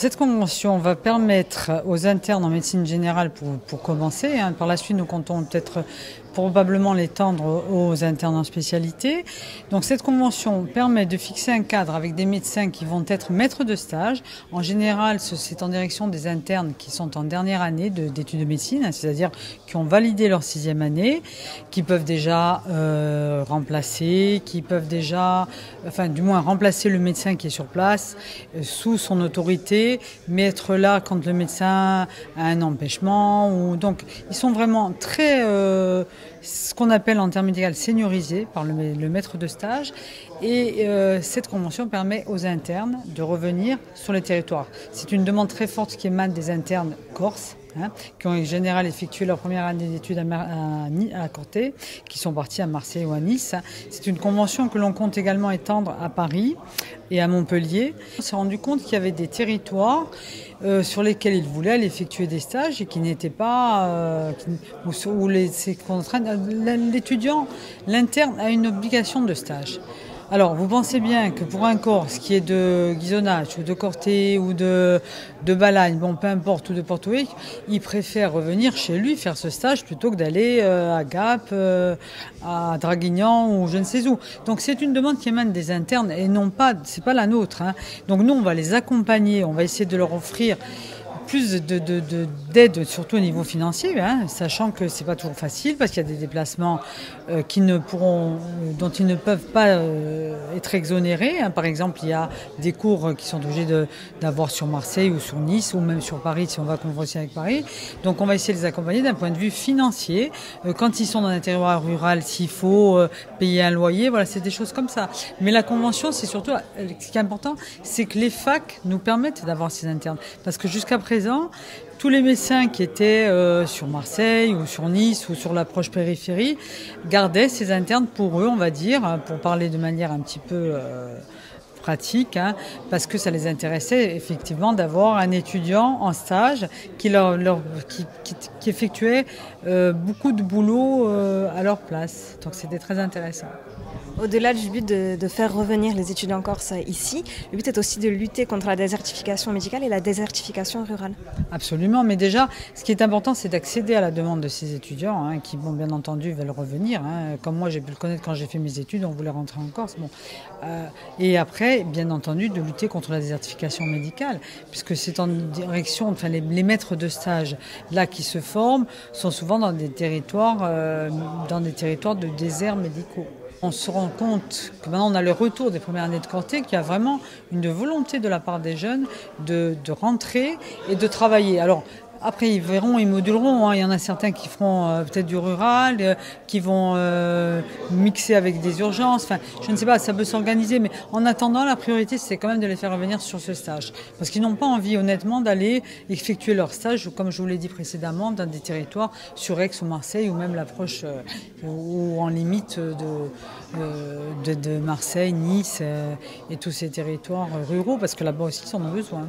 Cette convention va permettre aux internes en médecine générale, pour commencer, par la suite nous comptons peut-être probablement l'étendre aux internes en spécialité. Donc cette convention permet de fixer un cadre avec des médecins qui vont être maîtres de stage. En général, c'est en direction des internes qui sont en dernière année d'études de médecine, c'est-à-dire qui ont validé leur 6e année, qui peuvent déjà remplacer, qui peuvent déjà, enfin du moins remplacer le médecin qui est sur place sous son autorité, mais être là quand le médecin a un empêchement. Donc ils sont vraiment très ce qu'on appelle en termes médicaux seniorisés par le maître de stage. Et cette convention permet aux internes de revenir sur les territoires. C'est une demande très forte qui émane des internes corses, qui ont en général effectué leur première année d'études à Corté, qui sont partis à Marseille ou à Nice. C'est une convention que l'on compte également étendre à Paris et à Montpellier. On s'est rendu compte qu'il y avait des territoires sur lesquels ils voulaient aller effectuer des stages et qui n'étaient pas... où l'étudiant, l'interne, a une obligation de stage. Alors, vous pensez bien que pour un Corse qui est de Ghisonaccia ou de Corté ou de Balagne, bon, peu importe, ou de Porto Rico, il préfère revenir chez lui faire ce stage plutôt que d'aller à Gap, à Draguignan ou je ne sais où. Donc, c'est une demande qui émane des internes et non pas, c'est pas la nôtre. Donc, nous, on va les accompagner, on va essayer de leur offrir plus d'aide, surtout au niveau financier, sachant que c'est pas toujours facile parce qu'il y a des déplacements dont ils ne peuvent pas être exonérés. Par exemple, il y a des cours qui sont obligés d'avoir sur Marseille ou sur Nice ou même sur Paris si on va conventionner avec Paris. Donc on va essayer de les accompagner d'un point de vue financier. Quand ils sont dans un territoire rural, s'il faut payer un loyer, voilà, c'est des choses comme ça. Mais la convention, c'est surtout, ce qui est important, c'est que les facs nous permettent d'avoir ces internes. Parce que jusqu'à présent, tous les médecins qui étaient sur Marseille ou sur Nice ou sur la proche périphérie gardaient ces internes pour eux, on va dire, pour parler de manière un petit peu pratique, parce que ça les intéressait effectivement d'avoir un étudiant en stage qui effectuait beaucoup de boulot à leur place. Donc c'était très intéressant. Au-delà du but de faire revenir les étudiants corses ici, le but est aussi de lutter contre la désertification médicale et la désertification rurale. Absolument, mais déjà, ce qui est important, c'est d'accéder à la demande de ces étudiants qui, bon, bien entendu, veulent revenir. Comme moi, j'ai pu le connaître quand j'ai fait mes études, on voulait rentrer en Corse. Bon. Et après, bien entendu, de lutter contre la désertification médicale, puisque c'est en direction, enfin, les maîtres de stage là qui se forment sont souvent dans des territoires de déserts médicaux. On se rend compte que maintenant on a le retour des premières années de Corté, qu'il y a vraiment une volonté de la part des jeunes de rentrer et de travailler. Alors, après, ils verront, ils moduleront. Il y en a certains qui feront peut-être du rural, qui vont mixer avec des urgences. Enfin, je ne sais pas, ça peut s'organiser. Mais en attendant, la priorité, c'est quand même de les faire revenir sur ce stage. Parce qu'ils n'ont pas envie, honnêtement, d'aller effectuer leur stage, comme je vous l'ai dit précédemment, dans des territoires sur Aix ou Marseille, ou même l'approche ou en limite de Marseille, Nice et tous ces territoires ruraux, parce que là-bas aussi, ils en ont besoin.